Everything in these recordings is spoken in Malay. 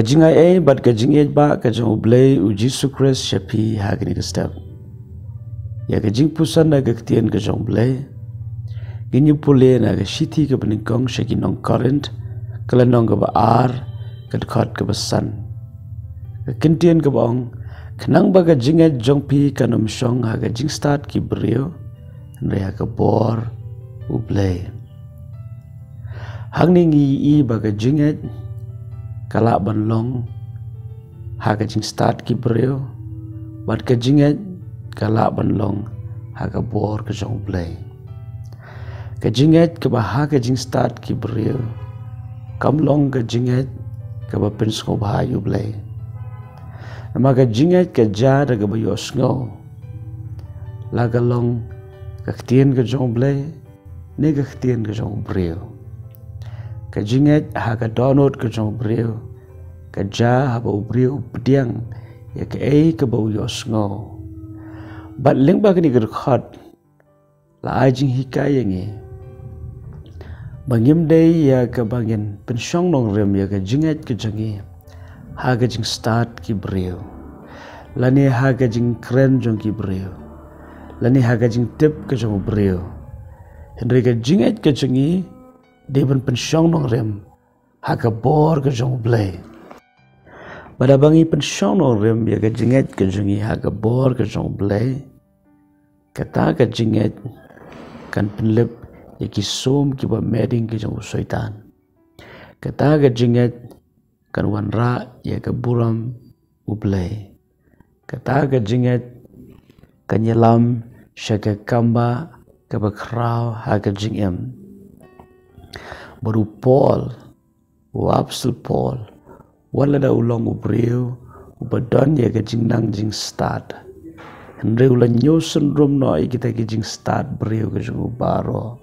jingngeit bat jingngeit ba jong U Blei u Jesus Christ shapi hagni step ya jingpuson na ktien jong Blei ginyu pule na shiti beningkong shaki nong current kalanong ba ar khot ba san ktien bong khnang ba jingngeit jong pi kanom shong jingstad ki briew hynrei bor U Blei hangning i ba jingngeit kala ban long jingstad ki briew bat jingngeit kala ban long bor jong Blei jingngeit ba jingstad ki briew kam long jingngeit ba pensko ba U Blei nama jingngeit ja daga ba yosngo laga long ktien jong Blei ne ktien jong briew jingngeit donut jong briew ja ba briew pdiang ya ba yosngo bat ling ba ni khot la jing hikayengi bangim dei ya bangin penshong nong rem ya jingngeit jangi jingstad ki briew lani jing kren jong ki briew lani jing tip jong briew hynrei jingngeit jangi deban penshong nong rem bor jong Blei pada bangi penshong nong rem ya jingngeit jangi bor jong Blei kata jingngeit kan penlip ya som ki ba meding jong syaitan kata jingngeit kan wanra ya buram U Blei kata jingngeit kan nyelam syaka kamba ba kraw jingem baru Paul wapsul Paul wala da ulong U briew ubadon ya jingnang jingstad hynrei ulan nyosun rum no kita jingstad briew jong baro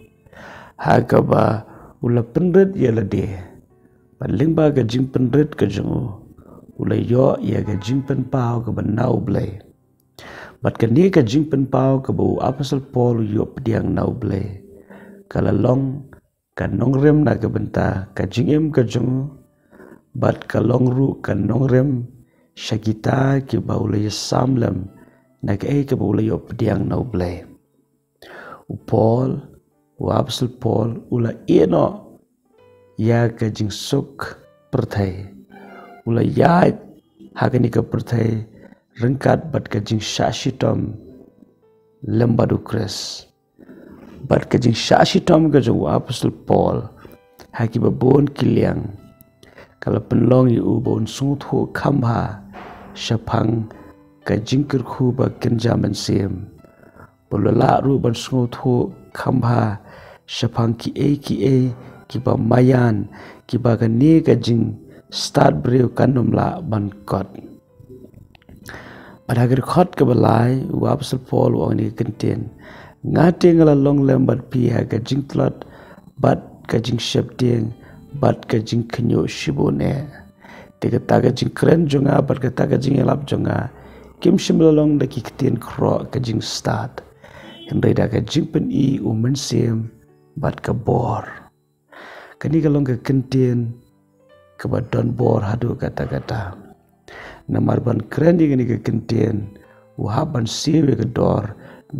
ba ula pendet ya lade paling ba jing pendet jong ula yo ya jing pen pau banau Blei bat ni jing pen pau ba apostol Paul yo pediang nau Blei kala long nong rem na benta jingem jong bat kalong ru nong rem syakita ki ba ula samlam na ba ula yo pediang nau Blei Paul apostol Paul ula eno ya jing suk perthai ula ya hagani perthai rengkat bat jing shashitom lembadu kres bat jing shashitom jong apostol Paul ba bon kiliang kala penlong yu bon sungthu khamha shapang jing kerkhu ba kenjaman sim bolala ru ban sungthu khamha shapang ki ba mayan ki ba ni jing stad briew kanumla ban kot pada khot balai apostol Paul ni kentien ngate ngala long lembat pi jing tlot bat jing shepting bat jing khnyo shibone te jing kren jonga bat jing elap jonga kim shimlong da ki ktien khro jing stad hynrei da jing pen i mensim bat bor kani kalong kentien ba don bor hadu kata namar ban kren di ni kentien haban siwe dor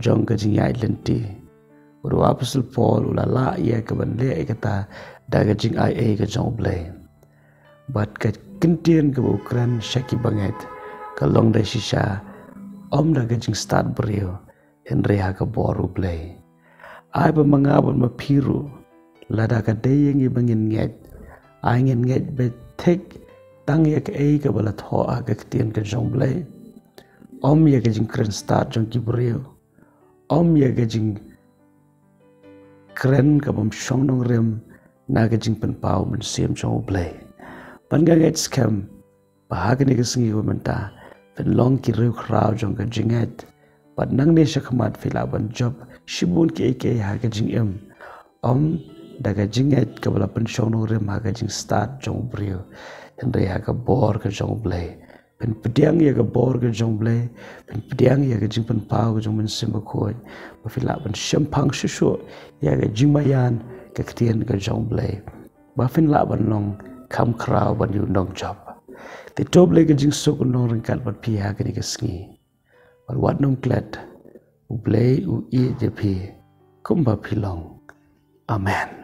jong jing yai lenti uru apostol Paul ulala ya ban le kata da jing ai jong Blei bat kentien ukran syaki banget kalong da shisha da jing stad briew hynrei bor U Blei ai ba mangabon mapiru lada dayeng bangin nget angin nget betek tang ya bala tho ktien jong Blei ya jing kren stad jong ki briew ya jing kren bam shong nong rem na jing pen pau mensim jong Blei panga nget scam bahagni singi menta pen long ki rew kraw jong jingngeit pat nang ne shakmat filaban job shibun ki jing daga jingngeit bala pen shong nong rem jing stad jong briew hynrei bor jong Blei pen pediang ya bor jong Blei pen pediang ya jing pen pau jong mensim khoi ba filaban shampang shushu ya jing mayan ktien jong Blei ba fin la ban long kam kraw ban yu nong job Te to blei ke jing sok nong ringkat wat pi ha ke ni ke sngi. Wat wat nom klet. U blei u I je pi. Kumba pilong. Amen.